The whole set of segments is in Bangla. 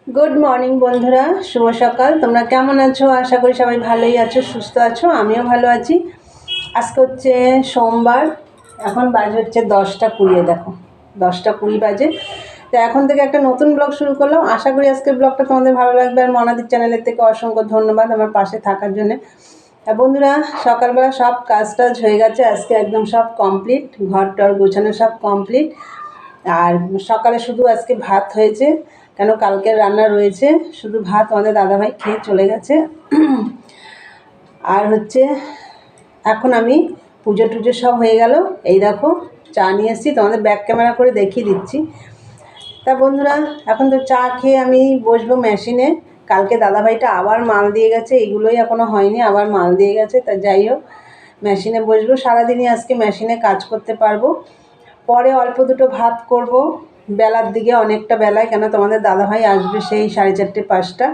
গুড মর্নিং বন্ধুরা, শুভ সকাল। তোমরা কেমন আছো? আশা করি সবাই ভালোই আছো, সুস্থ আছো। আমিও ভালো আছি। আজকে হচ্ছে সোমবার, এখন বাজে হচ্ছে 10টা 20। দেখো 10টা 20 বাজে। তো এখন থেকে একটা নতুন ব্লগ শুরু করলাম। আশা করি আজকের ব্লগটা তোমাদের ভালো লাগবে। আর মনাদির চ্যানেলের থেকে অসংখ্য ধন্যবাদ আমার পাশে থাকার জন্য। বন্ধুরা, সকালবেলা সব কাজ টাজ হয়ে গেছে, আজকে একদম সব কমপ্লিট, ঘর টর গোছানো সব কমপ্লিট। আর সকালে শুধু আজকে ভাত হয়েছে, কেন কালকের রান্না রয়েছে। শুধু ভাত আমাদের দাদাভাই খেয়ে চলে গেছে। আর হচ্ছে এখন আমি পুজো টুজো সব হয়ে গেল। এই দেখো চা নিয়ে এসেছি, তোমাদের ব্যাক ক্যামেরা করে দেখিয়ে দিচ্ছি। তা বন্ধুরা, এখন তো চা খেয়ে আমি বসবো মেশিনে। কালকে দাদাভাইটা আবার মাল দিয়ে গেছে, এগুলোই এখনও হয়নি, আবার মাল দিয়ে গেছে। তা যাই হোক, মেশিনে বসবো। সারাদিনই আজকে মেশিনে কাজ করতে পারবো। পরে অল্প দুটো ভাত করব বেলার দিকে, অনেকটা বেলায়, কেন তোমাদের দাদাভাই আসবে সেই 4:30 5টা।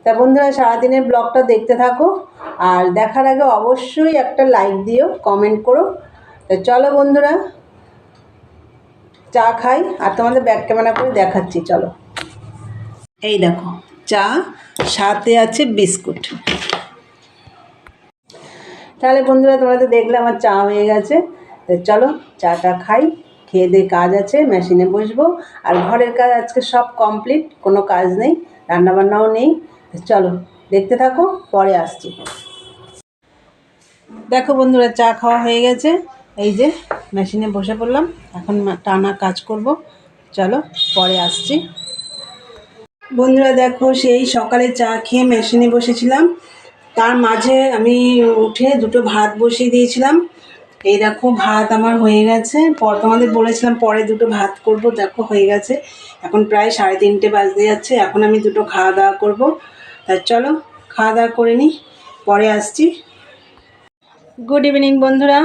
তা বন্ধুরা, সারাদিনের ব্লগটা দেখতে থাকো। আর দেখার আগে অবশ্যই একটা লাইক দিও, কমেন্ট করো। তা চলো বন্ধুরা, চা খাই আর তোমাদের ব্যাক ক্যামেরা করে দেখাচ্ছি। চলো, এই দেখো চা, সাথে আছে বিস্কুট। তাহলে বন্ধুরা, তোমরা তো দেখলে আমার চা হয়ে গেছে। তো চলো চাটা খাই, খেয়ে দিয়ে কাজ আছে, মেশিনে বসবো। আর ঘরের কাজ আজকে সব কমপ্লিট, কোনো কাজ নেই, রান্নাবান্নাও নেই। তো চলো দেখতে থাকো, পরে আসছি। দেখো বন্ধুরা, চা খাওয়া হয়ে গেছে। এই যে মেশিনে বসে পড়লাম, এখন টানা কাজ করব। চলো পরে আসছি। বন্ধুরা দেখো, সেই সকালে চা খেয়ে মেশিনে বসেছিলাম, তার মাঝে আমি উঠে দুটো ভাত বসিয়ে দিয়েছিলাম। এই দেখো ভাত আমার হয়ে গেছে। তোমাদের বলেছিলাম পরে দুটো ভাত করব, দেখো হয়ে গেছে। এখন প্রায় 3:30 বাজতে যাচ্ছে। এখন আমি দুটো খাওয়া দাওয়া করবো। তাই চলো খাওয়া দাওয়া করে নিই, পরে আসছি। গুড ইভিনিং বন্ধুরা,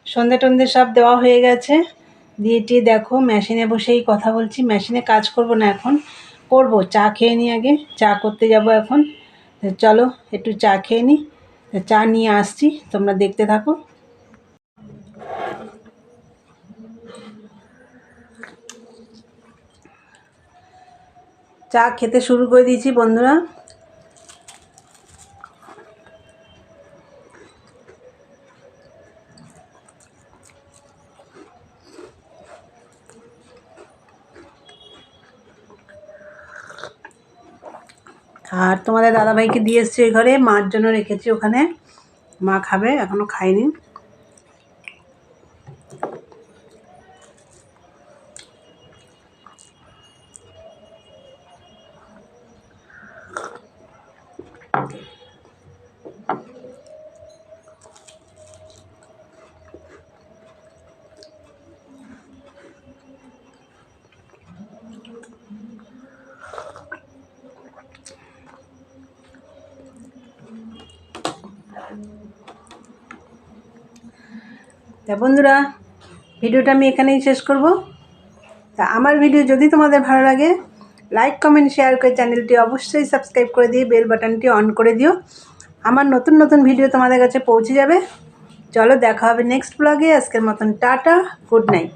সন্ধে টন্ধে সব দেওয়া হয়ে গেছে। দিয়েটি দেখো মেশিনে বসেই কথা বলছি। মেশিনে কাজ করব না, এখন করব চা খেয়ে নিই। আগে চা করতে যাব এখন। চলো একটু চা খেয়ে নিই, চা নিয়ে আসছি, তোমরা দেখতে থাকো। চা খেতে শুরু করে দিয়েছি বন্ধুরা। আর তোমাদের দাদাভাইকে দিয়ে এসছি ওই ঘরে, মার জন্য রেখেছি ওখানে, মা খাবে, এখনও খায়নি। তা বন্ধুরা, ভিডিওটা আমি এখানেই শেষ করব। তা আমার ভিডিও যদি তোমাদের ভালো লাগে, লাইক কমেন্ট শেয়ার করে চ্যানেলটি অবশ্যই সাবস্ক্রাইব করে দিয়ে বেল বাটনটি অন করে দিও। আমার নতুন নতুন ভিডিও তোমাদের কাছে পৌঁছে যাবে। চলো দেখা হবে নেক্সট ব্লগে। আজকের মতন টাটা, গুড নাইট।